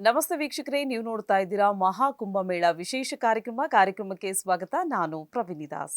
ನಮಸ್ತೆ ವೀಕ್ಷಕರೇ, ನೀವು ನೋಡ್ತಾ ಇದ್ದೀರಾ ಮಹಾ ಕುಂಭಮೇಳ ವಿಶೇಷ ಕಾರ್ಯಕ್ರಮಕ್ಕೆ ಸ್ವಾಗತ. ನಾನು ಪ್ರವೀಣಿ ದಾಸ್.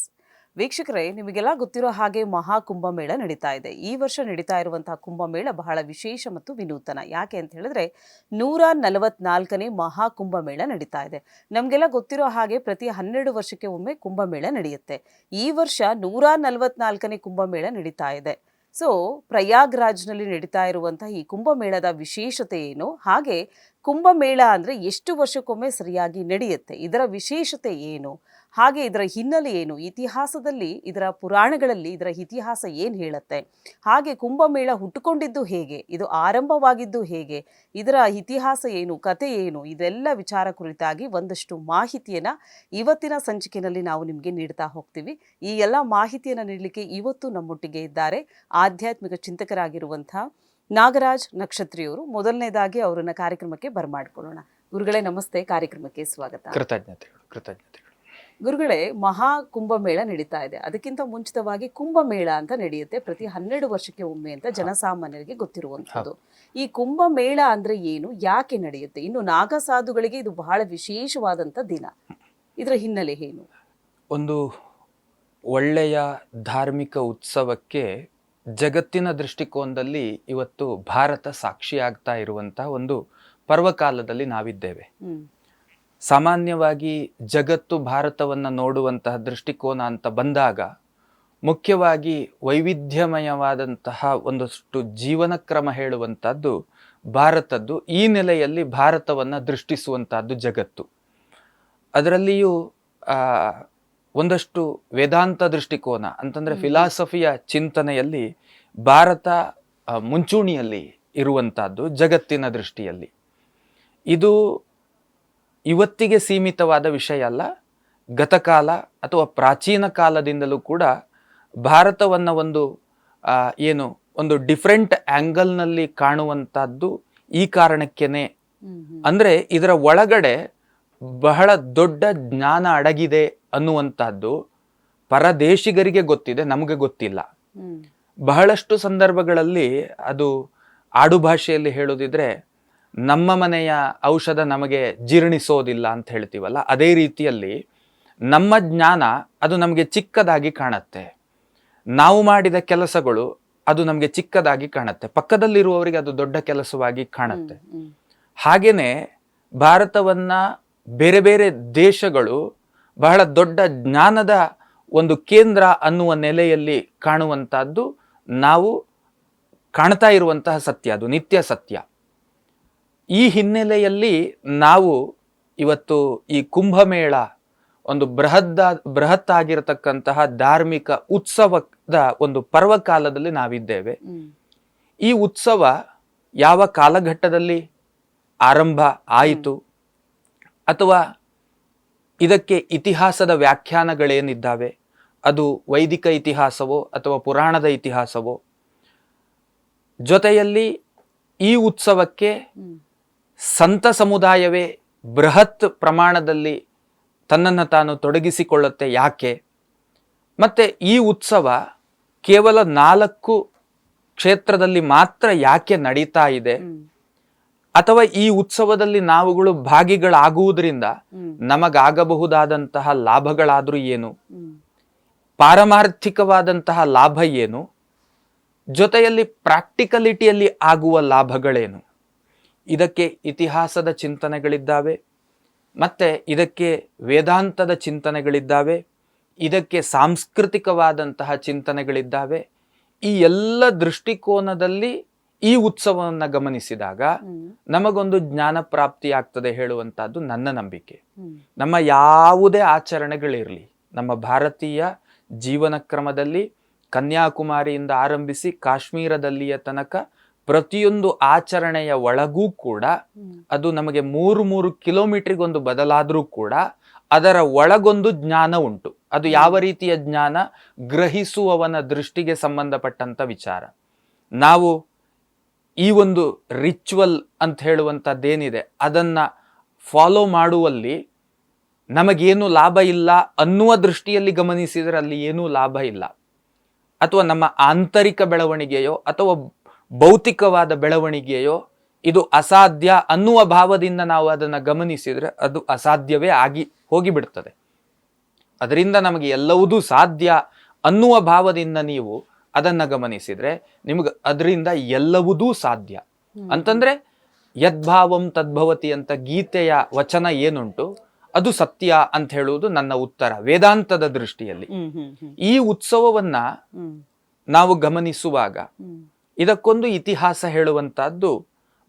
ವೀಕ್ಷಕರೇ, ನಿಮಗೆಲ್ಲ ಗೊತ್ತಿರೋ ಹಾಗೆ ಮಹಾ ಕುಂಭಮೇಳ ನಡೀತಾ ಇದೆ. ಈ ವರ್ಷ ನಡೀತಾ ಇರುವಂತಹ ಕುಂಭಮೇಳ ಬಹಳ ವಿಶೇಷ ಮತ್ತು ವಿನೂತನ. ಯಾಕೆ ಅಂತ ಹೇಳಿದ್ರೆ 144ನೇ ಮಹಾ ಕುಂಭಮೇಳ ನಡೀತಾ ಇದೆ. ನಮಗೆಲ್ಲ ಗೊತ್ತಿರೋ ಹಾಗೆ ಪ್ರತಿ 12 ವರ್ಷಕ್ಕೆ ಒಮ್ಮೆ ಕುಂಭಮೇಳ ನಡೆಯುತ್ತೆ. ಈ ವರ್ಷ 144ನೇ ಕುಂಭಮೇಳ ನಡೀತಾ ಇದೆ. ಸೊ ಪ್ರಯಾಗ್ರಾಜ್ನಲ್ಲಿ ನಡೀತಾ ಇರುವಂತಹ ಈ ಕುಂಭಮೇಳದ ವಿಶೇಷತೆ ಏನು, ಹಾಗೆ ಕುಂಭಮೇಳ ಅಂದ್ರೆ ಎಷ್ಟು ವರ್ಷಕ್ಕೊಮ್ಮೆ ಸರಿಯಾಗಿ ನಡೆಯುತ್ತೆ, ಇದರ ವಿಶೇಷತೆ ಏನು, ಹಾಗೆ ಇದರ ಹಿನ್ನೆಲೆ ಏನು, ಇತಿಹಾಸದಲ್ಲಿ ಇದರ ಪುರಾಣಗಳಲ್ಲಿ ಇದರ ಇತಿಹಾಸ ಏನು ಹೇಳುತ್ತೆ, ಹಾಗೆ ಕುಂಭಮೇಳ ಹುಟ್ಟುಕೊಂಡಿದ್ದು ಹೇಗೆ, ಇದು ಆರಂಭವಾಗಿದ್ದು ಹೇಗೆ, ಇದರ ಇತಿಹಾಸ ಏನು, ಕತೆ ಏನು, ಇದೆಲ್ಲ ವಿಚಾರ ಕುರಿತಾಗಿ ಒಂದಷ್ಟು ಮಾಹಿತಿಯನ್ನ ಇವತ್ತಿನ ಸಂಚಿಕೆಯಲ್ಲಿ ನಾವು ನಿಮಗೆ ನೀಡ್ತಾ ಹೋಗ್ತೀವಿ. ಈ ಎಲ್ಲ ಮಾಹಿತಿಯನ್ನು ನೀಡಲಿಕ್ಕೆ ಇವತ್ತು ನಮ್ಮೊಟ್ಟಿಗೆ ಇದ್ದಾರೆ ಆಧ್ಯಾತ್ಮಿಕ ಚಿಂತಕರಾಗಿರುವಂತಹ ನಾಗರಾಜ್ ನಕ್ಷತ್ರಿಯವರು. ಮೊದಲನೇದಾಗಿ ಅವರನ್ನ ಕಾರ್ಯಕ್ರಮಕ್ಕೆ ಬರಮಾಡ್ಕೊಳ್ಳೋಣ. ಗುರುಗಳೇ ನಮಸ್ತೆ, ಕಾರ್ಯಕ್ರಮಕ್ಕೆ ಸ್ವಾಗತ. ಕೃತಜ್ಞತೆಗಳು. ಗುರುಗಳೇ, ಮಹಾ ಕುಂಭಮೇಳ ನಡೀತಾ ಇದೆ. ಅದಕ್ಕಿಂತ ಮುಂಚಿತವಾಗಿ ಕುಂಭಮೇಳ ಅಂತ ನಡೆಯುತ್ತೆ ಪ್ರತಿ 12 ವರ್ಷಕ್ಕೆ ಒಮ್ಮೆ ಅಂತ ಜನಸಾಮಾನ್ಯರಿಗೆ ಗೊತ್ತಿರುವಂಥದ್ದು. ಈ ಕುಂಭಮೇಳ ಅಂದ್ರೆ ಏನು, ಯಾಕೆ ನಡೆಯುತ್ತೆ, ಇನ್ನು ನಾಗಸಾಧುಗಳಿಗೆ ಇದು ಬಹಳ ವಿಶೇಷವಾದಂಥ ದಿನ, ಇದರ ಹಿನ್ನೆಲೆ ಏನು? ಒಂದು ಒಳ್ಳೆಯ ಧಾರ್ಮಿಕ ಉತ್ಸವಕ್ಕೆ ಜಗತ್ತಿನ ದೃಷ್ಟಿಕೋನದಲ್ಲಿ ಇವತ್ತು ಭಾರತ ಸಾಕ್ಷಿಯಾಗ್ತಾ ಇರುವಂತಹ ಒಂದು ಪರ್ವಕಾಲದಲ್ಲಿ ನಾವಿದ್ದೇವೆ. ಸಾಮಾನ್ಯವಾಗಿ ಜಗತ್ತು ಭಾರತವನ್ನ ನೋಡುವಂತಹ ದೃಷ್ಟಿಕೋನ ಅಂತ ಬಂದಾಗ ಮುಖ್ಯವಾಗಿ ವೈವಿಧ್ಯಮಯವಾದಂತಹ ಒಂದಷ್ಟು ಜೀವನ ಕ್ರಮ ಹೇಳುವಂತಹದ್ದು ಭಾರತದ್ದು. ಈ ನೆಲೆಯಲ್ಲಿ ಭಾರತವನ್ನ ದೃಷ್ಟಿಸುವಂತಹದ್ದು ಜಗತ್ತು. ಅದರಲ್ಲಿಯೂ ಒಂದಷ್ಟು ವೇದಾಂತ ದೃಷ್ಟಿಕೋನ ಅಂತಂದ್ರೆ ಫಿಲಾಸಫಿಯ ಚಿಂತನೆಯಲ್ಲಿ ಭಾರತ ಮುಂಚೂಣಿಯಲ್ಲಿ ಇರುವಂತಹದ್ದು ಜಗತ್ತಿನ ದೃಷ್ಟಿಯಲ್ಲಿ. ಇದು ಇವತ್ತಿಗೆ ಸೀಮಿತವಾದ ವಿಷಯ ಅಲ್ಲ. ಗತಕಾಲ ಅಥವಾ ಪ್ರಾಚೀನ ಕಾಲದಿಂದಲೂ ಕೂಡ ಭಾರತವನ್ನ ಒಂದು ಡಿಫರೆಂಟ್ ಆಂಗಲ್ನಲ್ಲಿ ಕಾಣುವಂತಹದ್ದು ಈ ಕಾರಣಕ್ಕೇನೆ. ಅಂದ್ರೆ ಇದರ ಒಳಗಡೆ ಬಹಳ ದೊಡ್ಡ ಜ್ಞಾನ ಅಡಗಿದೆ ಅನ್ನುವಂತಹದ್ದು ಪರದೇಶಿಗರಿಗೆ ಗೊತ್ತಿದೆ, ನಮಗೆ ಗೊತ್ತಿಲ್ಲ. ಬಹಳಷ್ಟು ಸಂದರ್ಭಗಳಲ್ಲಿ ಅದು ಆಡು ಭಾಷೆಯಲ್ಲಿ ಹೇಳೋದಿದ್ರೆ ನಮ್ಮ ಮನೆಯ ಔಷಧ ನಮಗೆ ಜೀರ್ಣಿಸೋದಿಲ್ಲ ಅಂತ ಹೇಳ್ತೀವಲ್ಲ, ಅದೇ ರೀತಿಯಲ್ಲಿ ನಮ್ಮ ಜ್ಞಾನ ಅದು ನಮಗೆ ಚಿಕ್ಕದಾಗಿ ಕಾಣುತ್ತೆ. ನಾವು ಮಾಡಿದ ಕೆಲಸಗಳು ಅದು ನಮಗೆ ಚಿಕ್ಕದಾಗಿ ಕಾಣುತ್ತೆ, ಪಕ್ಕದಲ್ಲಿರುವವರಿಗೆ ಅದು ದೊಡ್ಡ ಕೆಲಸವಾಗಿ ಕಾಣುತ್ತೆ. ಹಾಗೇನೆ ಭಾರತವನ್ನ ಬೇರೆ ಬೇರೆ ದೇಶಗಳು ಬಹಳ ದೊಡ್ಡ ಜ್ಞಾನದ ಒಂದು ಕೇಂದ್ರ ಅನ್ನುವ ನೆಲೆಯಲ್ಲಿ ಕಾಣುವಂತಹದ್ದು ನಾವು ಕಾಣ್ತಾ ಇರುವಂತಹ ಸತ್ಯ, ಅದು ನಿತ್ಯ ಸತ್ಯ. ಈ ಹಿನ್ನೆಲೆಯಲ್ಲಿ ನಾವು ಇವತ್ತು ಈ ಕುಂಭಮೇಳ ಒಂದು ಬೃಹತ್ ಆಗಿರತಕ್ಕಂತಹ ಧಾರ್ಮಿಕ ಉತ್ಸವದ ಒಂದು ಪರ್ವಕಾಲದಲ್ಲಿ ನಾವಿದ್ದೇವೆ. ಈ ಉತ್ಸವ ಯಾವ ಕಾಲಘಟ್ಟದಲ್ಲಿ ಆರಂಭ ಆಯಿತು ಅಥವಾ ಇದಕ್ಕೆ ಇತಿಹಾಸದ ವ್ಯಾಖ್ಯಾನಗಳೇನಿದ್ದಾವೆ, ಅದು ವೈದಿಕ ಇತಿಹಾಸವೋ ಅಥವಾ ಪುರಾಣದ ಇತಿಹಾಸವೋ, ಜೊತೆಯಲ್ಲಿ ಈ ಉತ್ಸವಕ್ಕೆ ಸಂತ ಸಮುದಾಯವೇ ಬೃಹತ್ ಪ್ರಮಾಣದಲ್ಲಿ ತನ್ನನ್ನು ತಾನು ತೊಡಗಿಸಿಕೊಳ್ಳುತ್ತೆ ಯಾಕೆ, ಮತ್ತೆ ಈ ಉತ್ಸವ ಕೇವಲ 4 ಕ್ಷೇತ್ರದಲ್ಲಿ ಮಾತ್ರ ಯಾಕೆ ನಡೀತಾ ಇದೆ, ಅಥವಾ ಈ ಉತ್ಸವದಲ್ಲಿ ನಾವುಗಳು ಭಾಗಿಗಳಾಗುವುದರಿಂದ ನಮಗಾಗಬಹುದಾದಂತಹ ಲಾಭಗಳಾದ್ರೂ ಏನು, ಪಾರಮಾರ್ಥಿಕವಾದಂತಹ ಲಾಭ ಏನು, ಜೊತೆಯಲ್ಲಿ ಪ್ರಾಕ್ಟಿಕಲಿಟಿಯಲ್ಲಿ ಆಗುವ ಲಾಭಗಳೇನು. ಇದಕ್ಕೆ ಇತಿಹಾಸದ ಚಿಂತನೆಗಳಿದ್ದಾವೆ, ಮತ್ತೆ ಇದಕ್ಕೆ ವೇದಾಂತದ ಚಿಂತನೆಗಳಿದ್ದಾವೆ, ಇದಕ್ಕೆ ಸಾಂಸ್ಕೃತಿಕವಾದಂತಹ ಚಿಂತನೆಗಳಿದ್ದಾವೆ. ಈ ಎಲ್ಲ ದೃಷ್ಟಿಕೋನದಲ್ಲಿ ಈ ಉತ್ಸವವನ್ನು ಗಮನಿಸಿದಾಗ ನಮಗೊಂದು ಜ್ಞಾನ ಪ್ರಾಪ್ತಿ ಆಗ್ತದೆ ಹೇಳುವಂತಹದ್ದು ನನ್ನ ನಂಬಿಕೆ. ನಮ್ಮ ಯಾವುದೇ ಆಚರಣೆಗಳಿರಲಿ, ನಮ್ಮ ಭಾರತೀಯ ಜೀವನ ಕ್ರಮದಲ್ಲಿ ಕನ್ಯಾಕುಮಾರಿಯಿಂದ ಆರಂಭಿಸಿ ಕಾಶ್ಮೀರದಲ್ಲಿಯ ತನಕ ಪ್ರತಿಯೊಂದು ಆಚರಣೆಯ ಒಳಗೂ ಕೂಡ ಅದು ನಮಗೆ 3 ಕಿಲೋಮೀಟರ್ಗೊಂದು ಬದಲಾದ್ರೂ ಕೂಡ ಅದರ ಒಳಗೊಂದು ಜ್ಞಾನ ಉಂಟು. ಅದು ಯಾವ ರೀತಿಯ ಜ್ಞಾನ, ಗ್ರಹಿಸುವವನ ದೃಷ್ಟಿಗೆ ಸಂಬಂಧಪಟ್ಟಂತ ವಿಚಾರ. ನಾವು ಈ ಒಂದು ರಿಚುವಲ್ ಅಂತ ಹೇಳುವಂಥದ್ದೇನಿದೆ ಅದನ್ನ ಫಾಲೋ ಮಾಡುವಲ್ಲಿ ನಮಗೇನು ಲಾಭ ಇಲ್ಲ ಅನ್ನುವ ದೃಷ್ಟಿಯಲ್ಲಿ ಗಮನಿಸಿದರೆ ಅಲ್ಲಿ ಏನೂ ಲಾಭ ಇಲ್ಲ. ಅಥವಾ ನಮ್ಮ ಆಂತರಿಕ ಬೆಳವಣಿಗೆಯೋ ಅಥವಾ ಭೌತಿಕವಾದ ಬೆಳವಣಿಗೆಯೋ ಇದು ಅಸಾಧ್ಯ ಅನ್ನುವ ಭಾವದಿಂದ ನಾವು ಅದನ್ನು ಗಮನಿಸಿದ್ರೆ ಅದು ಅಸಾಧ್ಯವೇ ಆಗಿ ಹೋಗಿಬಿಡ್ತದೆ. ಅದರಿಂದ ನಮಗೆ ಎಲ್ಲವುದೂ ಸಾಧ್ಯ ಅನ್ನುವ ಭಾವದಿಂದ ನೀವು ಅದನ್ನು ಗಮನಿಸಿದ್ರೆ ನಿಮಗೆ ಅದರಿಂದ ಎಲ್ಲವುದೂ ಸಾಧ್ಯ. ಅಂತಂದ್ರೆ ಯದ್ಭಾವಂ ತದ್ಭವತಿ ಅಂತ ಗೀತೆಯ ವಚನ ಏನುಂಟು ಅದು ಸತ್ಯ ಅಂತ ಹೇಳುವುದು ನನ್ನ ಉತ್ತರ ವೇದಾಂತದ ದೃಷ್ಟಿಯಲ್ಲಿ. ಈ ಉತ್ಸವವನ್ನ ನಾವು ಗಮನಿಸುವಾಗ ಇದಕ್ಕೊಂದು ಇತಿಹಾಸ ಹೇಳುವಂತಹದ್ದು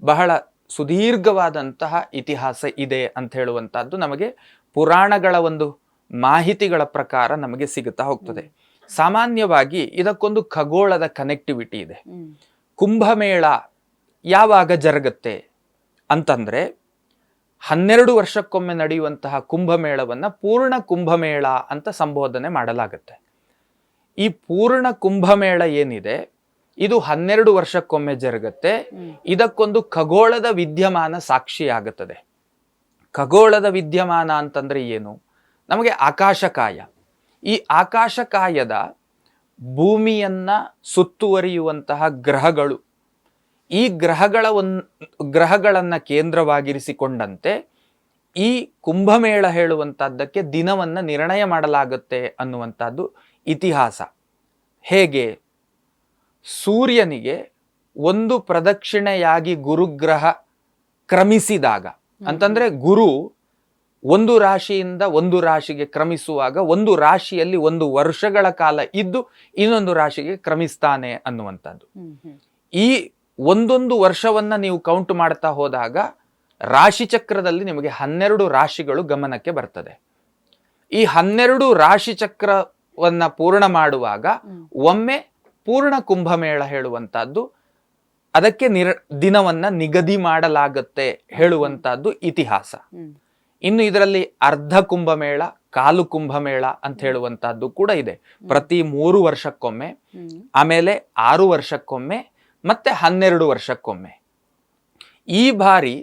ಬಹಳ ಸುದೀರ್ಘವಾದಂತಹ ಇತಿಹಾಸ ಇದೆ ಅಂತ ಹೇಳುವಂತಹದ್ದು ನಮಗೆ ಪುರಾಣಗಳ ಒಂದು ಮಾಹಿತಿಗಳ ಪ್ರಕಾರ ನಮಗೆ ಸಿಗುತ್ತಾ ಹೋಗ್ತದೆ. ಸಾಮಾನ್ಯವಾಗಿ ಇದಕ್ಕೊಂದು ಖಗೋಳದ ಕನೆಕ್ಟಿವಿಟಿ ಇದೆ. ಕುಂಭಮೇಳ ಯಾವಾಗ ಜರುಗತ್ತೆ ಅಂತಂದ್ರೆ 12 ವರ್ಷಕ್ಕೊಮ್ಮೆ ನಡೆಯುವಂತಹ ಕುಂಭಮೇಳವನ್ನ ಪೂರ್ಣ ಕುಂಭಮೇಳ ಅಂತ ಸಂಬೋಧನೆ ಮಾಡಲಾಗುತ್ತೆ. ಈ ಪೂರ್ಣ ಕುಂಭಮೇಳ ಏನಿದೆ ಇದು 12 ವರ್ಷಕ್ಕೊಮ್ಮೆ ಜರುಗತ್ತೆ. ಇದಕ್ಕೊಂದು ಖಗೋಳದ ವಿದ್ಯಮಾನ ಸಾಕ್ಷಿಯಾಗುತ್ತದೆ. ಖಗೋಳದ ವಿದ್ಯಮಾನ ಅಂತಂದ್ರೆ ಏನು? ನಮಗೆ ಆಕಾಶಕಾಯ, ಈ ಆಕಾಶಕಾಯದ ಭೂಮಿಯನ್ನ ಸುತ್ತುವರಿಯುವಂತಹ ಗ್ರಹಗಳು, ಈ ಗ್ರಹಗಳನ್ನ ಕೇಂದ್ರವಾಗಿರಿಸಿಕೊಂಡಂತೆ ಈ ಕುಂಭಮೇಳ ಹೇಳುವಂತಹದ್ದಕ್ಕೆ ದಿನವನ್ನ ನಿರ್ಣಯ ಮಾಡಲಾಗುತ್ತೆ ಅನ್ನುವಂಥದ್ದು ಇತಿಹಾಸ. ಹೇಗೆ? ಸೂರ್ಯನಿಗೆ ಒಂದು ಪ್ರದಕ್ಷಿಣೆಯಾಗಿ ಗುರುಗ್ರಹ ಕ್ರಮಿಸಿದಾಗ, ಅಂತಂದ್ರೆ ಗುರು ಒಂದು ರಾಶಿಯಿಂದ ಒಂದು ರಾಶಿಗೆ ಕ್ರಮಿಸುವಾಗ ಒಂದು ರಾಶಿಯಲ್ಲಿ 1 ವರ್ಷಗಳ ಕಾಲ ಇದ್ದು ಇನ್ನೊಂದು ರಾಶಿಗೆ ಕ್ರಮಿಸ್ತಾನೆ ಅನ್ನುವಂಥದ್ದು. ಈ ಒಂದೊಂದು ವರ್ಷವನ್ನ ನೀವು ಕೌಂಟ್ ಮಾಡ್ತಾ ಹೋದಾಗ ರಾಶಿ ಚಕ್ರದಲ್ಲಿ ನಿಮಗೆ 12 ರಾಶಿಗಳು ಗಮನಕ್ಕೆ ಬರ್ತದೆ. ಈ 12 ರಾಶಿ ಚಕ್ರವನ್ನ ಪೂರ್ಣ ಮಾಡುವಾಗ ಒಮ್ಮೆ ಪೂರ್ಣ ಕುಂಭಮೇಳ ಹೇಳುವಂತಹದ್ದು, ಅದಕ್ಕೆ ದಿನವನ್ನ ನಿಗದಿ ಮಾಡಲಾಗುತ್ತೆ ಹೇಳುವಂತಹದ್ದು ಇತಿಹಾಸ. ಇನ್ನು ಇದರಲ್ಲಿ ಅರ್ಧ ಕುಂಭಮೇಳ, ಕಾಲು ಕುಂಭಮೇಳ ಅಂತ ಹೇಳುವಂತಹದ್ದು ಕೂಡ ಇದೆ. ಪ್ರತಿ 3 ವರ್ಷಕ್ಕೊಮ್ಮೆ, ಆಮೇಲೆ 6 ವರ್ಷಕ್ಕೊಮ್ಮೆ, ಮತ್ತೆ 12 ವರ್ಷಕ್ಕೊಮ್ಮೆ. ಈ ಬಾರಿ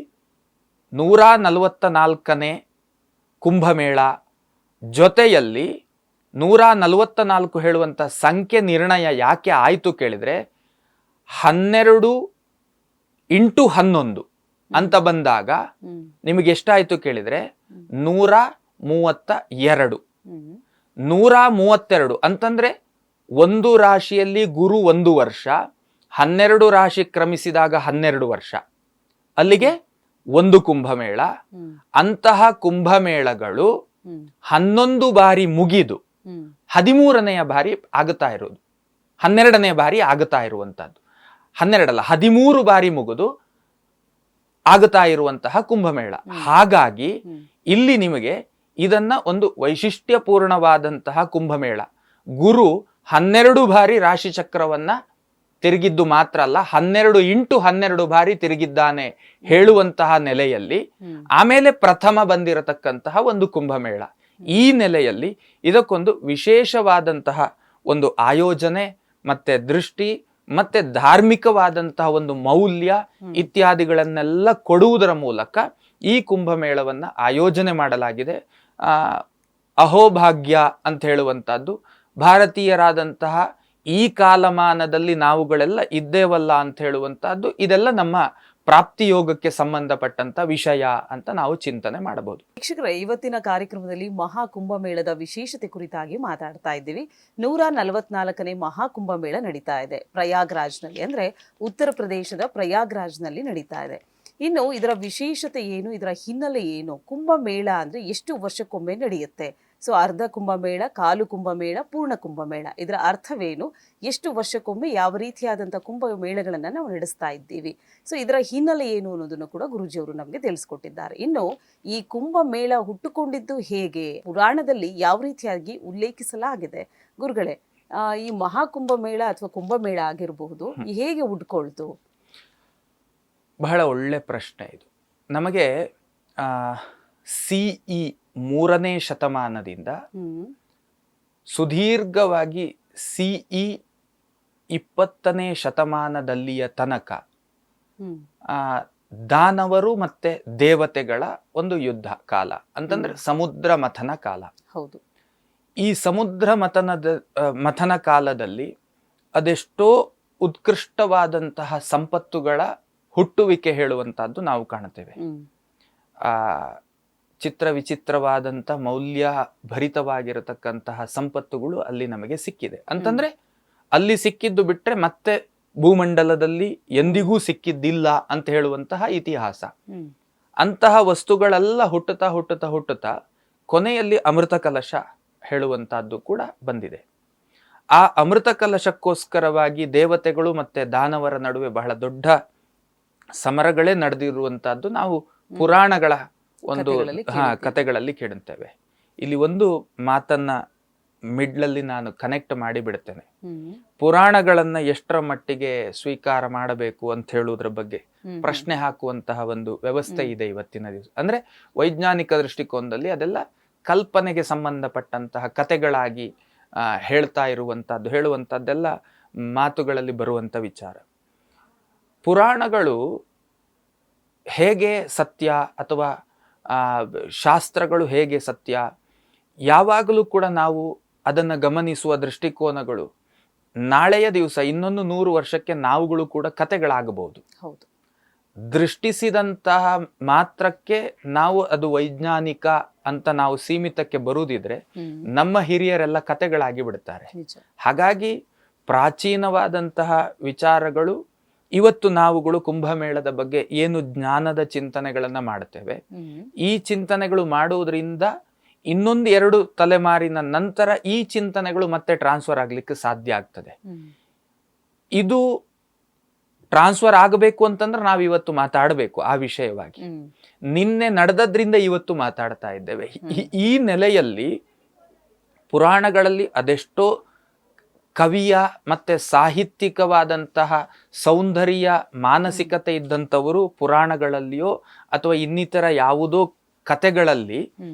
144ನೇ ಕುಂಭಮೇಳ ಜೊತೆಯಲ್ಲಿ 144 ಹೇಳುವಂತ ಸಂಖ್ಯೆ ನಿರ್ಣಯ ಯಾಕೆ ಆಯ್ತು ಕೇಳಿದ್ರೆ 12 × 11 ಅಂತ ಬಂದಾಗ ನಿಮಗೆ ಎಷ್ಟಾಯ್ತು ಕೇಳಿದ್ರೆ 132. 132 ಅಂತಂದ್ರೆ ಒಂದು ರಾಶಿಯಲ್ಲಿ ಗುರು 1 ವರ್ಷ, 12 ರಾಶಿ ಕ್ರಮಿಸಿದಾಗ 12 ವರ್ಷ, ಅಲ್ಲಿಗೆ 1 ಕುಂಭಮೇಳ. ಅಂತಹ ಕುಂಭಮೇಳಗಳು 11 ಬಾರಿ ಮುಗಿದು 13ನೆಯ ಬಾರಿ ಆಗುತ್ತಾ ಇರೋದು, 12ನೇ ಬಾರಿ ಆಗುತ್ತಾ ಇರುವಂತಹದ್ದು. 12 ಅಲ್ಲ, 13 ಬಾರಿ ಮುಗಿದು ಆಗುತ್ತಾ ಇರುವಂತಹ ಕುಂಭಮೇಳ. ಹಾಗಾಗಿ ಇಲ್ಲಿ ನಿಮಗೆ ಇದನ್ನ ಒಂದು ವೈಶಿಷ್ಟ್ಯಪೂರ್ಣವಾದಂತಹ ಕುಂಭಮೇಳ. ಗುರು 12 ಬಾರಿ ರಾಶಿ ಚಕ್ರವನ್ನ ತಿರುಗಿದ್ದು ಮಾತ್ರ ಅಲ್ಲ, 12 × 12 ಬಾರಿ ತಿರುಗಿದ್ದಾನೆ ಹೇಳುವಂತಹ ನೆಲೆಯಲ್ಲಿ ಆಮೇಲೆ ಪ್ರಥಮ ಬಂದಿರತಕ್ಕಂತಹ ಒಂದು ಕುಂಭಮೇಳ. ಈ ನೆಲೆಯಲ್ಲಿ ಇದಕ್ಕೊಂದು ವಿಶೇಷವಾದಂತಹ ಒಂದು ಆಯೋಜನೆ ಮತ್ತೆ ದೃಷ್ಟಿ ಮತ್ತೆ ಧಾರ್ಮಿಕವಾದಂತಹ ಒಂದು ಮೌಲ್ಯ ಇತ್ಯಾದಿಗಳನ್ನೆಲ್ಲ ಕೊಡುವುದರ ಮೂಲಕ ಈ ಕುಂಭಮೇಳವನ್ನ ಆಯೋಜನೆ ಮಾಡಲಾಗಿದೆ. ಅಹೋಭಾಗ್ಯ ಅಂತ ಹೇಳುವಂತಹದ್ದು ಭಾರತೀಯರಾದಂತಹ ಈ ಕಾಲಮಾನದಲ್ಲಿ ನಾವುಗಳೆಲ್ಲ ಇದ್ದೇವಲ್ಲ ಅಂತ ಹೇಳುವಂತಹದ್ದು, ಇದೆಲ್ಲ ನಮ್ಮ ಪ್ರಾಪ್ತಿಯೋಗಕ್ಕೆ ಸಂಬಂಧಪಟ್ಟಂತ ವಿಷಯ ಅಂತ ನಾವು ಚಿಂತನೆ ಮಾಡಬಹುದು. ವೀಕ್ಷಕರೇ, ಇವತ್ತಿನ ಕಾರ್ಯಕ್ರಮದಲ್ಲಿ ಮಹಾಕುಂಭಮೇಳದ ವಿಶೇಷತೆ ಕುರಿತಾಗಿ ಮಾತಾಡ್ತಾ ಇದ್ದೀವಿ. 144ನೇ ಮಹಾಕುಂಭಮೇಳ ನಡೀತಾ ಇದೆ ಪ್ರಯಾಗ್ರಾಜ್ನಲ್ಲಿ, ಅಂದ್ರೆ ಉತ್ತರ ಪ್ರದೇಶದ ಪ್ರಯಾಗ್ರಾಜ್ನಲ್ಲಿ ನಡೀತಾ ಇದೆ. ಇನ್ನು ಇದರ ವಿಶೇಷತೆ ಏನು, ಇದರ ಹಿನ್ನೆಲೆ ಏನು? ಕುಂಭಮೇಳ ಅಂದ್ರೆ ಎಷ್ಟು ವರ್ಷಕ್ಕೊಮ್ಮೆ ನಡೆಯುತ್ತೆ? ಸೊ ಅರ್ಧ ಕುಂಭಮೇಳ, ಕಾಲು ಕುಂಭಮೇಳ, ಪೂರ್ಣ ಕುಂಭಮೇಳ, ಇದರ ಅರ್ಥವೇನು? ಎಷ್ಟು ವರ್ಷಕ್ಕೊಮ್ಮೆ ಯಾವ ರೀತಿಯಾದಂಥ ಕುಂಭಮೇಳಗಳನ್ನು ನಾವು ನಡೆಸ್ತಾ ಇದ್ದೀವಿ? ಸೊ ಇದರ ಹಿನ್ನೆಲೆ ಏನು ಅನ್ನೋದನ್ನು ಕೂಡ ಗುರೂಜಿಯವರು ನಮಗೆ ತಿಳಿಸ್ಕೊಟ್ಟಿದ್ದಾರೆ. ಇನ್ನು ಈ ಕುಂಭಮೇಳ ಹುಟ್ಟುಕೊಂಡಿದ್ದು ಹೇಗೆ, ಪುರಾಣದಲ್ಲಿ ಯಾವ ರೀತಿಯಾಗಿ ಉಲ್ಲೇಖಿಸಲಾಗಿದೆ? ಗುರುಗಳೇ, ಈ ಮಹಾಕುಂಭಮೇಳ ಅಥವಾ ಕುಂಭಮೇಳ ಆಗಿರಬಹುದು, ಹೇಗೆ ಹುಟ್ಕೊಳ್ತು? ಬಹಳ ಒಳ್ಳೆ ಪ್ರಶ್ನೆ ಇದು. ನಮಗೆ CE 3ನೇ ಶತಮಾನದಿಂದ ಸುದೀರ್ಘವಾಗಿ CE 20ನೇ ಶತಮಾನದಲ್ಲಿಯ ತನಕ ದಾನವರು ಮತ್ತೆ ದೇವತೆಗಳ ಒಂದು ಯುದ್ಧ ಕಾಲ, ಅಂತಂದ್ರೆ ಸಮುದ್ರ ಮಥನ ಕಾಲ. ಹೌದು. ಈ ಸಮುದ್ರ ಮಥನ ಕಾಲದಲ್ಲಿ ಅದೆಷ್ಟೋ ಉತ್ಕೃಷ್ಟವಾದಂತಹ ಸಂಪತ್ತುಗಳ ಹುಟ್ಟುವಿಕೆ ಹೇಳುವಂತಹದ್ದು ನಾವು ಕಾಣುತ್ತೇವೆ. ಆ ಚಿತ್ರ ವಿಚಿತ್ರವಾದಂಥ ಮೌಲ್ಯ ಭರಿತವಾಗಿರತಕ್ಕಂತಹ ಸಂಪತ್ತುಗಳು ಅಲ್ಲಿ ನಮಗೆ ಸಿಕ್ಕಿದೆ ಅಂತಂದ್ರೆ ಅಲ್ಲಿ ಸಿಕ್ಕಿದ್ದು ಬಿಟ್ರೆ ಮತ್ತೆ ಭೂಮಂಡಲದಲ್ಲಿ ಎಂದಿಗೂ ಸಿಕ್ಕಿದ್ದಿಲ್ಲ ಅಂತ ಹೇಳುವಂತಹ ಇತಿಹಾಸ. ಅಂತಹ ವಸ್ತುಗಳೆಲ್ಲ ಹುಟ್ಟುತ್ತಾ ಹುಟ್ಟುತ್ತಾ ಹುಟ್ಟುತ್ತಾ ಕೊನೆಯಲ್ಲಿ ಅಮೃತ ಕಲಶ ಹೇಳುವಂತಹದ್ದು ಕೂಡ ಬಂದಿದೆ. ಆ ಅಮೃತ ಕಲಶಕ್ಕೋಸ್ಕರವಾಗಿ ದೇವತೆಗಳು ಮತ್ತೆ ದಾನವರ ನಡುವೆ ಬಹಳ ದೊಡ್ಡ ಸಮರಗಳೇ ನಡೆದಿರುವಂತಹದ್ದು ನಾವು ಪುರಾಣಗಳ ಒಂದು ಕಥೆಗಳಲ್ಲಿ ಕೇಳುತ್ತೇವೆ. ಇಲ್ಲಿ ಒಂದು ಮಾತನ್ನ ಮಿಡ್ಲಲ್ಲಿ ನಾನು ಕನೆಕ್ಟ್ ಮಾಡಿ ಬಿಡ್ತೇನೆ. ಪುರಾಣಗಳನ್ನ ಎಷ್ಟರ ಮಟ್ಟಿಗೆ ಸ್ವೀಕಾರ ಮಾಡಬೇಕು ಅಂತ ಹೇಳುವುದ್ರ ಬಗ್ಗೆ ಪ್ರಶ್ನೆ ಹಾಕುವಂತಹ ಒಂದು ವ್ಯವಸ್ಥೆ ಇದೆ ಇವತ್ತಿನ ದಿವಸ. ಅಂದ್ರೆ ವೈಜ್ಞಾನಿಕ ದೃಷ್ಟಿಕೋನದಲ್ಲಿ ಅದೆಲ್ಲ ಕಲ್ಪನೆಗೆ ಸಂಬಂಧಪಟ್ಟಂತಹ ಕಥೆಗಳಾಗಿ ಹೇಳುವಂತಹದ್ದೆಲ್ಲ ಮಾತುಗಳಲ್ಲಿ ಬರುವಂತ ವಿಚಾರ. ಪುರಾಣಗಳು ಹೇಗೆ ಸತ್ಯ ಅಥವಾ ಶಾಸ್ತ್ರಗಳು ಹೇಗೆ ಸತ್ಯ, ಯಾವಾಗಲೂ ಕೂಡ ನಾವು ಅದನ್ನು ಗಮನಿಸುವ ದೃಷ್ಟಿಕೋನಗಳು ನಾಳೆಯ ದಿವಸ ಇನ್ನೊಂದು 100 ವರ್ಷಕ್ಕೆ ನಾವುಗಳು ಕೂಡ ಕತೆಗಳಾಗಬಹುದು. ದೃಷ್ಟಿಸಿದಂತಹ ಮಾತ್ರಕ್ಕೆ ನಾವು ಅದು ವೈಜ್ಞಾನಿಕ ಅಂತ ನಾವು ಸೀಮಿತಕ್ಕೆ ಬರುವುದಿದ್ರೆ ನಮ್ಮ ಹಿರಿಯರೆಲ್ಲ ಕತೆಗಳಾಗಿ ಬಿಡ್ತಾರೆ. ಹಾಗಾಗಿ ಪ್ರಾಚೀನವಾದಂತಹ ವಿಚಾರಗಳು ಇವತ್ತು ನಾವುಗಳು ಕುಂಭಮೇಳದ ಬಗ್ಗೆ ಏನು ಜ್ಞಾನದ ಚಿಂತನೆಗಳನ್ನ ಮಾಡ್ತೇವೆ, ಈ ಚಿಂತನೆಗಳು ಮಾಡುವುದರಿಂದ ಇನ್ನೊಂದು 2 ತಲೆಮಾರಿನ ನಂತರ ಈ ಚಿಂತನೆಗಳು ಮತ್ತೆ ಟ್ರಾನ್ಸ್ಫರ್ ಆಗ್ಲಿಕ್ಕೆ ಸಾಧ್ಯ ಆಗ್ತದೆ. ಇದು ಟ್ರಾನ್ಸ್ಫರ್ ಆಗಬೇಕು ಅಂತಂದ್ರೆ ನಾವು ಇವತ್ತು ಮಾತಾಡಬೇಕು ಆ ವಿಷಯವಾಗಿ. ನಿನ್ನೆ ನಡೆದದ್ರಿಂದ ಇವತ್ತು ಮಾತಾಡ್ತಾ ಇದ್ದೇವೆ. ಈ ನೆಲೆಯಲ್ಲಿ ಪುರಾಣಗಳಲ್ಲಿ ಅದೆಷ್ಟೋ ಕವಿಯ ಮತ್ತೆ ಸಾಹಿತ್ಯಿಕವಾದಂತಹ ಸೌಂದರ್ಯ ಮಾನಸಿಕತೆ ಇದ್ದಂಥವರು ಪುರಾಣಗಳಲ್ಲಿಯೋ ಅಥವಾ ಇನ್ನಿತರ ಯಾವುದೋ ಕತೆಗಳಲ್ಲಿ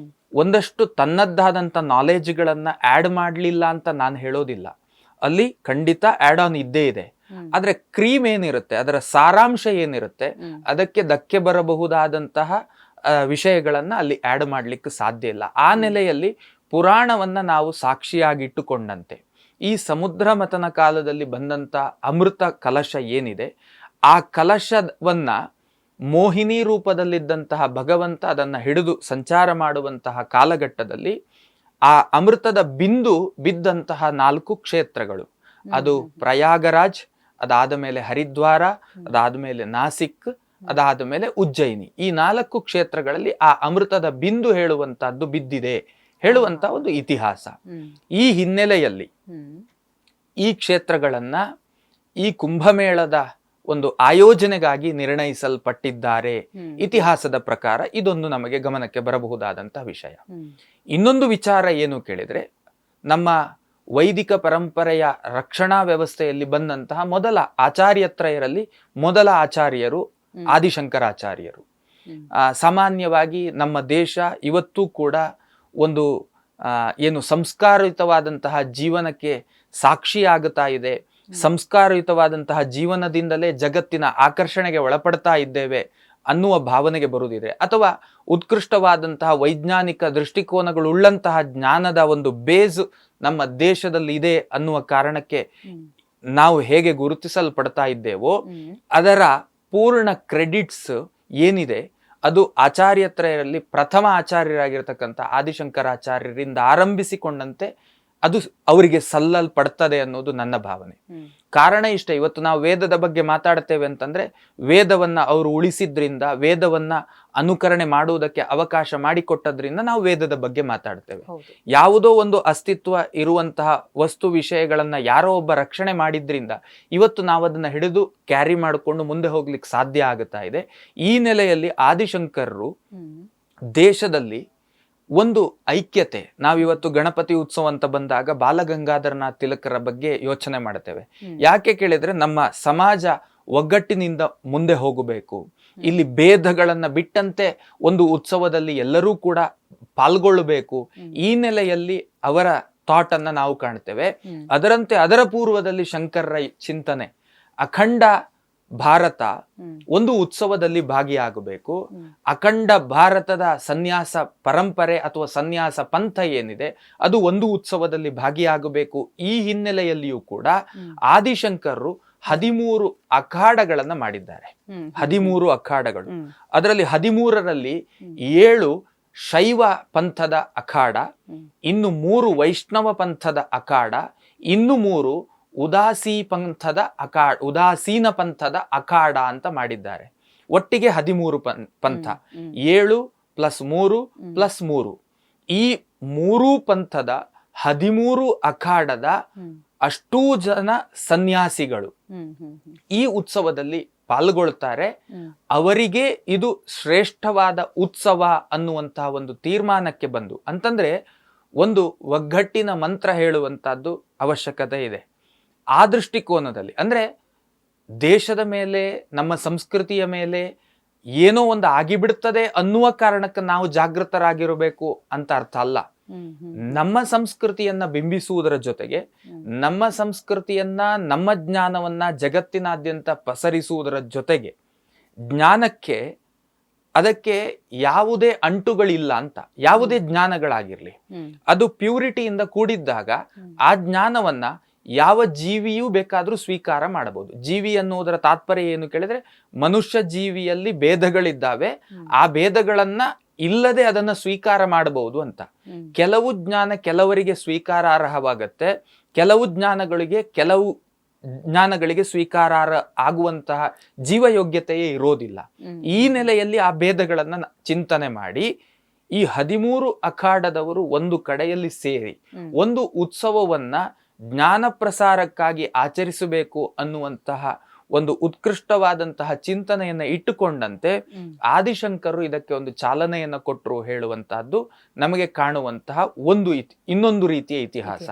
ಒಂದಷ್ಟು ತನ್ನದ್ದಾದಂಥ ನಾಲೆಜ್ಗಳನ್ನ ಆಡ್ ಮಾಡಲಿಲ್ಲ ಅಂತ ನಾನು ಹೇಳೋದಿಲ್ಲ. ಅಲ್ಲಿ ಖಂಡಿತ ಆಡ್ ಆನ್ ಇದ್ದೇ ಇದೆ. ಆದ್ರೆ ಕ್ರೀಮ್ ಏನಿರುತ್ತೆ, ಅದರ ಸಾರಾಂಶ ಏನಿರುತ್ತೆ, ಅದಕ್ಕೆ ಧಕ್ಕೆ ಬರಬಹುದಾದಂತಹ ವಿಷಯಗಳನ್ನ ಅಲ್ಲಿ ಆಡ್ ಮಾಡ್ಲಿಕ್ಕೆ ಸಾಧ್ಯ ಇಲ್ಲ. ಆ ನೆಲೆಯಲ್ಲಿ ಪುರಾಣವನ್ನ ನಾವು ಸಾಕ್ಷಿಯಾಗಿಟ್ಟುಕೊಂಡಂತೆ ಈ ಸಮುದ್ರ ಮಥನ ಕಾಲದಲ್ಲಿ ಬಂದಂತ ಅಮೃತ ಕಲಶ ಏನಿದೆ, ಆ ಕಲಶವನ್ನ ಮೋಹಿನಿ ರೂಪದಲ್ಲಿದ್ದಂತಹ ಭಗವಂತ ಅದನ್ನ ಹಿಡಿದು ಸಂಚಾರ ಮಾಡುವಂತಹ ಕಾಲಘಟ್ಟದಲ್ಲಿ ಆ ಅಮೃತದ ಬಿಂದು ಬಿದ್ದಂತಹ 4 ಕ್ಷೇತ್ರಗಳು, ಅದು ಪ್ರಯಾಗರಾಜ್, ಅದಾದ ಮೇಲೆ ಹರಿದ್ವಾರ, ಅದಾದ ಮೇಲೆ ನಾಸಿಕ್, ಅದಾದ ಮೇಲೆ ಉಜ್ಜಯಿನಿ. ಈ 4 ಕ್ಷೇತ್ರಗಳಲ್ಲಿ ಆ ಅಮೃತದ ಬಿಂದು ಹೇಳುವಂತಹದ್ದು ಬಿದ್ದಿದೆ ಹೇಳುವಂತ ಒಂದು ಇತಿಹಾಸ. ಈ ಹಿನ್ನೆಲೆಯಲ್ಲಿ ಈ ಕ್ಷೇತ್ರಗಳನ್ನ ಈ ಕುಂಭಮೇಳದ ಒಂದು ಆಯೋಜನೆಗಾಗಿ ನಿರ್ಣಯಿಸಲ್ಪಟ್ಟಿದ್ದಾರೆ ಇತಿಹಾಸದ ಪ್ರಕಾರ. ಇದೊಂದು ನಮಗೆ ಗಮನಕ್ಕೆ ಬರಬಹುದಾದಂತಹ ವಿಷಯ. ಇನ್ನೊಂದು ವಿಚಾರ ಏನು ಕೇಳಿದ್ರೆ, ನಮ್ಮ ವೈದಿಕ ಪರಂಪರೆಯ ರಕ್ಷಣಾ ವ್ಯವಸ್ಥೆಯಲ್ಲಿ ಬಂದಂತಹ ಮೊದಲ ಆಚಾರ್ಯತ್ರಯರಲ್ಲಿ ಮೊದಲ ಆಚಾರ್ಯರು ಆದಿಶಂಕರಾಚಾರ್ಯರು. ಸಾಮಾನ್ಯವಾಗಿ ನಮ್ಮ ದೇಶ ಇವತ್ತೂ ಕೂಡ ಒಂದು ಏನು ಸಂಸ್ಕಾರಯುತವಾದಂತಹ ಜೀವನಕ್ಕೆ ಸಾಕ್ಷಿಯಾಗುತ್ತಾ ಇದೆ, ಸಂಸ್ಕಾರಯುತವಾದಂತಹ ಜೀವನದಿಂದಲೇ ಜಗತ್ತಿನ ಆಕರ್ಷಣೆಗೆ ಒಳಪಡ್ತಾ ಇದ್ದೇವೆ ಅನ್ನುವ ಭಾವನೆಗೆ ಬರುವುದಿದೆ, ಅಥವಾ ಉತ್ಕೃಷ್ಟವಾದಂತಹ ವೈಜ್ಞಾನಿಕ ದೃಷ್ಟಿಕೋನಗಳುಳ್ಳಂತಹ ಜ್ಞಾನದ ಒಂದು ಬೇಸ್ ನಮ್ಮ ದೇಶದಲ್ಲಿ ಇದೆ ಅನ್ನುವ ಕಾರಣಕ್ಕೆ ನಾವು ಹೇಗೆ ಗುರುತಿಸಲ್ಪಡ್ತಾ ಇದ್ದೇವೋ ಅದರ ಪೂರ್ಣ ಕ್ರೆಡಿಟ್ಸ್ ಏನಿದೆ ಅದು ಆಚಾರ್ಯತ್ರಯರಲ್ಲಿ ಪ್ರಥಮ ಆಚಾರ್ಯರಾಗಿರ್ತಕ್ಕಂಥ ಆದಿಶಂಕರಾಚಾರ್ಯರಿಂದ ಆರಂಭಿಸಿಕೊಂಡಂತೆ ಅದು ಅವರಿಗೆ ಸಲ್ಲಲ್ಪಡ್ತದೆ ಅನ್ನೋದು ನನ್ನ ಭಾವನೆ. ಕಾರಣ ಇಷ್ಟ, ಇವತ್ತು ನಾವು ವೇದದ ಬಗ್ಗೆ ಮಾತಾಡ್ತೇವೆ ಅಂತಂದ್ರೆ ವೇದವನ್ನ ಅವರು ಉಳಿಸಿದ್ರಿಂದ, ವೇದವನ್ನ ಅನುಕರಣೆ ಮಾಡುವುದಕ್ಕೆ ಅವಕಾಶ ಮಾಡಿಕೊಟ್ಟದ್ರಿಂದ ನಾವು ವೇದದ ಬಗ್ಗೆ ಮಾತಾಡ್ತೇವೆ. ಯಾವುದೋ ಒಂದು ಅಸ್ತಿತ್ವ ಇರುವಂತಹ ವಸ್ತು ವಿಷಯಗಳನ್ನ ಯಾರೋ ಒಬ್ಬ ರಕ್ಷಣೆ ಮಾಡಿದ್ರಿಂದ ಇವತ್ತು ನಾವು ಅದನ್ನ ಹಿಡಿದು ಕ್ಯಾರಿ ಮಾಡಿಕೊಂಡು ಮುಂದೆ ಹೋಗ್ಲಿಕ್ಕೆ ಸಾಧ್ಯ ಆಗುತ್ತಾ ಇದೆ. ಈ ನೆಲೆಯಲ್ಲಿ ಆದಿಶಂಕರರು ದೇಶದಲ್ಲಿ ಒಂದು ಐಕ್ಯತೆ, ನಾವಿವತ್ತು ಗಣಪತಿ ಉತ್ಸವ ಅಂತ ಬಂದಾಗ ಬಾಲಗಂಗಾಧರನಾಥ್ ತಿಲಕರ ಬಗ್ಗೆ ಯೋಚನೆ ಮಾಡ್ತೇವೆ. ಯಾಕೆ ಕೇಳಿದ್ರೆ ನಮ್ಮ ಸಮಾಜ ಒಗ್ಗಟ್ಟಿನಿಂದ ಮುಂದೆ ಹೋಗಬೇಕು, ಇಲ್ಲಿ ಭೇದಗಳನ್ನ ಬಿಟ್ಟಂತೆ ಒಂದು ಉತ್ಸವದಲ್ಲಿ ಎಲ್ಲರೂ ಕೂಡ ಪಾಲ್ಗೊಳ್ಳಬೇಕು. ಈ ನೆಲೆಯಲ್ಲಿ ಅವರ ಥಾಟ್ ಅನ್ನ ನಾವು ಕಾಣ್ತೇವೆ. ಅದರಂತೆ ಅದರ ಪೂರ್ವದಲ್ಲಿ ಶಂಕರರ ಚಿಂತನೆ, ಅಖಂಡ ಭಾರತ ಒಂದು ಉತ್ಸವದಲ್ಲಿ ಭಾಗಿಯಾಗಬೇಕು, ಅಖಂಡ ಭಾರತದ ಸನ್ಯಾಸ ಪರಂಪರೆ ಅಥವಾ ಸನ್ಯಾಸ ಪಂಥ ಏನಿದೆ ಅದು ಒಂದು ಉತ್ಸವದಲ್ಲಿ ಭಾಗಿಯಾಗಬೇಕು. ಈ ಹಿನ್ನೆಲೆಯಲ್ಲಿಯೂ ಕೂಡ ಆದಿಶಂಕರರು 13 ಅಖಾಡಗಳನ್ನ ಮಾಡಿದ್ದಾರೆ. 13 ಅಖಾಡಗಳು. ಅದರಲ್ಲಿ 13ರಲ್ಲಿ 7 ಶೈವ ಪಂಥದ ಅಖಾಡ, ಇನ್ನು 3 ವೈಷ್ಣವ ಪಂಥದ ಅಖಾಡ, ಇನ್ನು 3 ಉದಾಸೀನ ಪಂಥದ ಅಖಾಡ ಅಂತ ಮಾಡಿದ್ದಾರೆ. ಒಟ್ಟಿಗೆ 13 ಪಂಥ. 7 + 3 + 3. ಈ 3 ಪಂಥದ 13 ಅಖಾಡದ ಅಷ್ಟೂ ಜನ ಸನ್ಯಾಸಿಗಳು ಈ ಉತ್ಸವದಲ್ಲಿ ಪಾಲ್ಗೊಳ್ತಾರೆ. ಅವರಿಗೆ ಇದು ಶ್ರೇಷ್ಠವಾದ ಉತ್ಸವ ಅನ್ನುವಂತಹ ಒಂದು ತೀರ್ಮಾನಕ್ಕೆ ಬಂದು, ಅಂತಂದ್ರೆ ಒಂದು ಒಗ್ಗಟ್ಟಿನ ಮಂತ್ರ ಹೇಳುವಂತಹದ್ದು ಅವಶ್ಯಕತೆ ಇದೆ. ಆ ದೃಷ್ಟಿಕೋನದಲ್ಲಿ ಅಂದ್ರೆ ದೇಶದ ಮೇಲೆ, ನಮ್ಮ ಸಂಸ್ಕೃತಿಯ ಮೇಲೆ ಏನೋ ಒಂದು ಆಗಿಬಿಡ್ತದೆ ಅನ್ನುವ ಕಾರಣಕ್ಕೆ ನಾವು ಜಾಗೃತರಾಗಿರಬೇಕು ಅಂತ ಅರ್ಥ ಅಲ್ಲ. ನಮ್ಮ ಸಂಸ್ಕೃತಿಯನ್ನ ಬಿಂಬಿಸುವುದರ ಜೊತೆಗೆ ನಮ್ಮ ಸಂಸ್ಕೃತಿಯನ್ನ, ನಮ್ಮ ಜ್ಞಾನವನ್ನ ಜಗತ್ತಿನಾದ್ಯಂತ ಪಸರಿಸುವುದರ ಜೊತೆಗೆ ಜ್ಞಾನಕ್ಕೆ, ಅದಕ್ಕೆ ಯಾವುದೇ ಅಂಟುಗಳಿಲ್ಲ ಅಂತ. ಯಾವುದೇ ಜ್ಞಾನಗಳಾಗಿರ್ಲಿ, ಅದು ಪ್ಯೂರಿಟಿಯಿಂದ ಕೂಡಿದ್ದಾಗ ಆ ಜ್ಞಾನವನ್ನ ಯಾವ ಜೀವಿಯೂ ಬೇಕಾದ್ರೂ ಸ್ವೀಕಾರ ಮಾಡಬಹುದು. ಜೀವಿ ಅನ್ನುವುದರ ತಾತ್ಪರ್ಯ ಏನು ಕೇಳಿದ್ರೆ, ಮನುಷ್ಯ ಜೀವಿಯಲ್ಲಿ ಭೇದಗಳಿದ್ದಾವೆ, ಆ ಭೇದಗಳನ್ನ ಇಲ್ಲದೆ ಅದನ್ನ ಸ್ವೀಕಾರ ಮಾಡಬಹುದು ಅಂತ. ಕೆಲವು ಜ್ಞಾನ ಕೆಲವರಿಗೆ ಸ್ವೀಕಾರಾರ್ಹವಾಗತ್ತೆ, ಕೆಲವು ಜ್ಞಾನಗಳಿಗೆ ಸ್ವೀಕಾರಾರ್ಹ ಆಗುವಂತಹ ಜೀವಯೋಗ್ಯತೆಯೇ ಇರೋದಿಲ್ಲ. ಈ ನೆಲೆಯಲ್ಲಿ ಆ ಭೇದಗಳನ್ನ ಚಿಂತನೆ ಮಾಡಿ ಈ 13 ಅಖಾಡದವರು ಒಂದು ಕಡೆಯಲ್ಲಿ ಸೇರಿ ಒಂದು ಉತ್ಸವವನ್ನ ಜ್ಞಾನ ಪ್ರಸಾರಕ್ಕಾಗಿ ಆಚರಿಸಬೇಕು ಅನ್ನುವಂತಹ ಒಂದು ಉತ್ಕೃಷ್ಟವಾದಂತಹ ಚಿಂತನೆಯನ್ನ ಇಟ್ಟುಕೊಂಡಂತೆ ಆದಿಶಂಕರರು ಇದಕ್ಕೆ ಒಂದು ಚಾಲನೆಯನ್ನ ಕೊಟ್ಟರು ಹೇಳುವಂತಹದ್ದು ನಮಗೆ ಕಾಣುವಂತಹ ಇನ್ನೊಂದು ರೀತಿಯ ಇತಿಹಾಸ.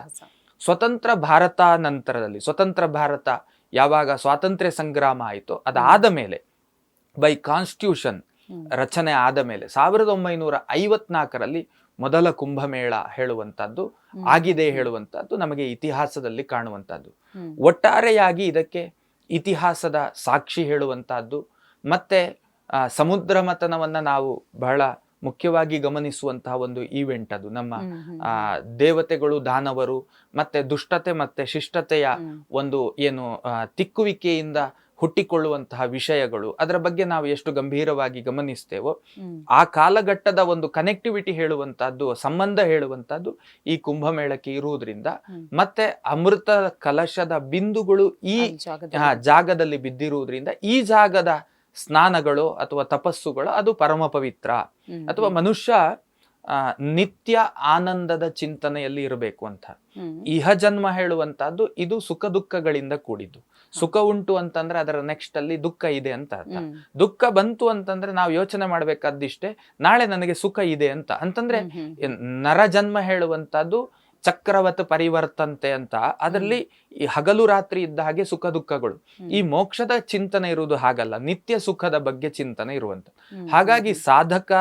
ಸ್ವತಂತ್ರ ಭಾರತ ನಂತರದಲ್ಲಿ, ಸ್ವತಂತ್ರ ಭಾರತ ಯಾವಾಗ ಸ್ವಾತಂತ್ರ್ಯ ಸಂಗ್ರಾಮ ಆಯಿತು, ಅದಾದ ಮೇಲೆ ಬೈ ಕಾನ್ಸ್ಟಿಟ್ಯೂಷನ್ ರಚನೆ ಆದ ಮೇಲೆ 1954ರಲ್ಲಿ ಮೊದಲ ಕುಂಭಮೇಳ ಹೇಳುವಂತಹದ್ದು ಆಗಿದೆ ಹೇಳುವಂತಹದ್ದು ನಮಗೆ ಇತಿಹಾಸದಲ್ಲಿ ಕಾಣುವಂತಹದ್ದು. ಒಟ್ಟಾರೆಯಾಗಿ ಇದಕ್ಕೆ ಇತಿಹಾಸದ ಸಾಕ್ಷಿ ಹೇಳುವಂತಹದ್ದು ಮತ್ತೆ ಸಮುದ್ರ ಮಥನವನ್ನ ನಾವು ಬಹಳ ಮುಖ್ಯವಾಗಿ ಗಮನಿಸುವಂತಹ ಒಂದು ಈವೆಂಟ್ ಅದು. ನಮ್ಮ ದೇವತೆಗಳು, ದಾನವರು ಮತ್ತೆ ದುಷ್ಟತೆ ಮತ್ತೆ ಶಿಷ್ಟತೆಯ ಒಂದು ಏನು ತಿಕ್ಕುವಿಕೆಯಿಂದ ಹುಟ್ಟಿಕೊಳ್ಳುವಂತಹ ವಿಷಯಗಳು, ಅದರ ಬಗ್ಗೆ ನಾವು ಎಷ್ಟು ಗಂಭೀರವಾಗಿ ಗಮನಿಸ್ತೇವೋ ಆ ಕಾಲಘಟ್ಟದ ಒಂದು ಕನೆಕ್ಟಿವಿಟಿ ಹೇಳುವಂತಹದ್ದು, ಸಂಬಂಧ ಹೇಳುವಂತಹದ್ದು ಈ ಕುಂಭಮೇಳಕ್ಕೆ ಇರುವುದರಿಂದ, ಮತ್ತೆ ಅಮೃತ ಕಲಶದ ಬಿಂದುಗಳು ಈ ಜಾಗದಲ್ಲಿ ಬಿದ್ದಿರುವುದರಿಂದ ಈ ಜಾಗದ ಸ್ನಾನಗಳು ಅಥವಾ ತಪಸ್ಸುಗಳು ಅದು ಪರಮ ಪವಿತ್ರ. ಅಥವಾ ಮನುಷ್ಯ ನಿತ್ಯ ಆನಂದದ ಚಿಂತನೆಯಲ್ಲಿ ಇರಬೇಕು ಅಂತ. ಇಹ ಜನ್ಮ ಹೇಳುವಂತಹದ್ದು ಇದು ಸುಖ ದುಃಖಗಳಿಂದ ಕೂಡಿದ್ದು. ಸುಖ ಉಂಟು ಅಂತಂದ್ರೆ ಅದರ ನೆಕ್ಸ್ಟ್ ಅಲ್ಲಿ ದುಃಖ ಇದೆ ಅಂತ ಅರ್ಥ. ದುಃಖ ಬಂತು ಅಂತಂದ್ರೆ ನಾವು ಯೋಚನೆ ಮಾಡ್ಬೇಕಾದಿಷ್ಟೇ, ನಾಳೆ ನನಗೆ ಸುಖ ಇದೆ ಅಂತ. ಅಂತಂದ್ರೆ ನರ ಜನ್ಮ ಹೇಳುವಂತಹದ್ದು ಚಕ್ರವತ್ ಪರಿವರ್ತಂತೆ ಅಂತ. ಅದರಲ್ಲಿ ಈ ಹಗಲು ರಾತ್ರಿ ಇದ್ದ ಹಾಗೆ ಸುಖ ದುಃಖಗಳು. ಈ ಮೋಕ್ಷದ ಚಿಂತನೆ ಇರುವುದು ಹಾಗಲ್ಲ, ನಿತ್ಯ ಸುಖದ ಬಗ್ಗೆ ಚಿಂತನೆ ಇರುವಂತ. ಹಾಗಾಗಿ ಸಾಧಕ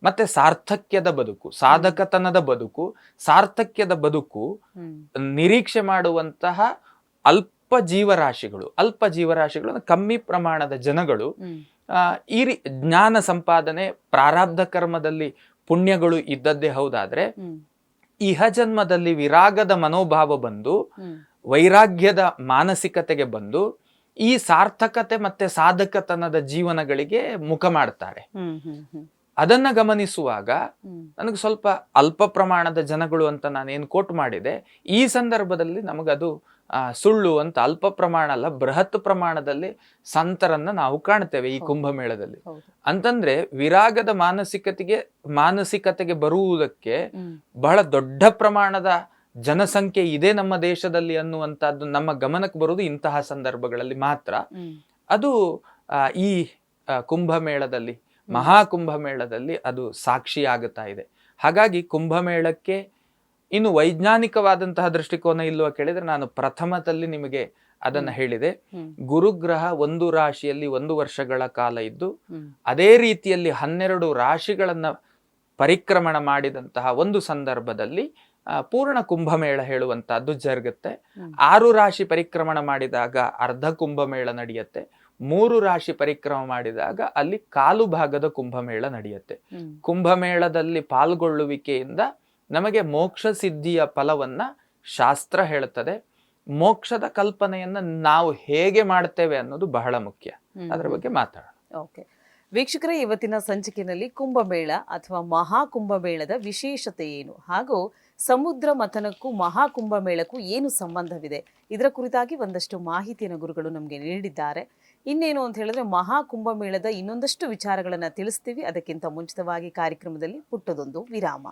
ಮತ್ತೆ ಸಾರ್ಥಕ್ಯದ ಬದುಕು, ಸಾಧಕತನದ ಬದುಕು, ಸಾರ್ಥಕ್ಯದ ಬದುಕು ನಿರೀಕ್ಷೆ ಮಾಡುವಂತಹ ಅಲ್ಪ ಜೀವರಾಶಿಗಳು ಕಮ್ಮಿ ಪ್ರಮಾಣದ ಜನಗಳು ಈ ಜ್ಞಾನ ಸಂಪಾದನೆ, ಪ್ರಾರಬ್ಧ ಕರ್ಮದಲ್ಲಿ ಪುಣ್ಯಗಳು ಇದ್ದದ್ದೇ ಹೌದಾದ್ರೆ ಇಹ ಜನ್ಮದಲ್ಲಿ ವಿರಾಗದ ಮನೋಭಾವ ಬಂದು, ವೈರಾಗ್ಯದ ಮಾನಸಿಕತೆಗೆ ಬಂದು ಈ ಸಾರ್ಥಕತೆ ಮತ್ತೆ ಸಾಧಕತನದ ಜೀವನಗಳಿಗೆ ಮುಖ ಮಾಡ್ತಾರೆ. ಅದನ್ನ ಗಮನಿಸುವಾಗ ನನಗೆ ಸ್ವಲ್ಪ ಅಲ್ಪ ಪ್ರಮಾಣದ ಜನಗಳು ಅಂತ ನಾನೇನು ಕೋಟ್ ಮಾಡಿದೆ, ಈ ಸಂದರ್ಭದಲ್ಲಿ ನಮಗದು ಸುಳ್ಳು ಅಂತ. ಅಲ್ಪ ಪ್ರಮಾಣ ಅಲ್ಲ, ಬೃಹತ್ ಪ್ರಮಾಣದಲ್ಲಿ ಸಂತರನ್ನ ನಾವು ಕಾಣ್ತೇವೆ ಈ ಕುಂಭಮೇಳದಲ್ಲಿ. ಅಂತಂದ್ರೆ ವಿರಾಗದ ಮಾನಸಿಕತೆಗೆ ಬರುವುದಕ್ಕೆ ಬಹಳ ದೊಡ್ಡ ಪ್ರಮಾಣದ ಜನಸಂಖ್ಯೆ ಇದೆ ನಮ್ಮ ದೇಶದಲ್ಲಿ ಅನ್ನುವಂಥದ್ದು ನಮ್ಮ ಗಮನಕ್ಕೆ ಬರುವುದು ಇಂತಹ ಸಂದರ್ಭಗಳಲ್ಲಿ ಮಾತ್ರ. ಅದು ಈ ಕುಂಭಮೇಳದಲ್ಲಿ, ಮಹಾಕುಂಭಮೇಳದಲ್ಲಿ ಅದು ಸಾಕ್ಷಿಯಾಗುತ್ತಾ ಇದೆ. ಹಾಗಾಗಿ ಕುಂಭಮೇಳಕ್ಕೆ ಇನ್ನು ವೈಜ್ಞಾನಿಕವಾದಂತಹ ದೃಷ್ಟಿಕೋನ ಇಲ್ಲವ ಕೇಳಿದ್ರೆ, ನಾನು ಪ್ರಥಮದಲ್ಲಿ ನಿಮಗೆ ಅದನ್ನ ಹೇಳಿದೆ. ಗುರುಗ್ರಹ ಒಂದು ರಾಶಿಯಲ್ಲಿ 1 ವರ್ಷಗಳ ಕಾಲ ಇದ್ದು, ಅದೇ ರೀತಿಯಲ್ಲಿ 12 ರಾಶಿಗಳನ್ನ ಪರಿಕ್ರಮಣ ಮಾಡಿದಂತಹ ಒಂದು ಸಂದರ್ಭದಲ್ಲಿ ಪೂರ್ಣ ಕುಂಭಮೇಳ ಹೇಳುವಂತಹದ್ದು ಜರುಗುತ್ತೆ. 6 ರಾಶಿ ಪರಿಕ್ರಮಣ ಮಾಡಿದಾಗ ಅರ್ಧ ಕುಂಭಮೇಳ ನಡೆಯುತ್ತೆ. 3 ರಾಶಿ ಪರಿಕ್ರಮ ಮಾಡಿದಾಗ ಅಲ್ಲಿ ಕಾಲು ಭಾಗದ ಕುಂಭಮೇಳ ನಡೆಯುತ್ತೆ. ಕುಂಭಮೇಳದಲ್ಲಿ ಪಾಲ್ಗೊಳ್ಳುವಿಕೆಯಿಂದ ನಮಗೆ ಮೋಕ್ಷ ಸಿದ್ಧಿಯ ಫಲವನ್ನ ಶಾಸ್ತ್ರ ಹೇಳುತ್ತದೆ. ಮೋಕ್ಷದ ಕಲ್ಪನೆಯನ್ನ ನಾವು ಹೇಗೆ ಮಾಡ್ತೇವೆ ಅನ್ನೋದು ಬಹಳ ಮುಖ್ಯ. ಅದರ ಬಗ್ಗೆ ಮಾತಾಡೋಣ. ಓಕೆ ವೀಕ್ಷಕರೇ, ಇವತ್ತಿನ ಸಂಚಿಕೆಯಲ್ಲಿ ಕುಂಭಮೇಳ ಅಥವಾ ಮಹಾಕುಂಭಮೇಳದ ವಿಶೇಷತೆ ಏನು ಹಾಗೂ ಸಮುದ್ರ ಮಥನಕ್ಕೂ ಮಹಾಕುಂಭಮೇಳಕ್ಕೂ ಏನು ಸಂಬಂಧವಿದೆ, ಇದರ ಕುರಿತಾಗಿ ಒಂದಷ್ಟು ಮಾಹಿತಿಯನ್ನು ಗುರುಗಳು ನಮಗೆ ನೀಡಿದ್ದಾರೆ. ಇನ್ನೇನು ಅಂತ ಹೇಳಿದ್ರೆ ಮಹಾಕುಂಭಮೇಳದ ಇನ್ನೊಂದಷ್ಟು ವಿಚಾರಗಳನ್ನು ತಿಳಿಸ್ತೀವಿ. ಅದಕ್ಕಿಂತ ಮುಂಚಿತವಾಗಿ ಕಾರ್ಯಕ್ರಮದಲ್ಲಿ ಪುಟ್ಟದೊಂದು ವಿರಾಮ.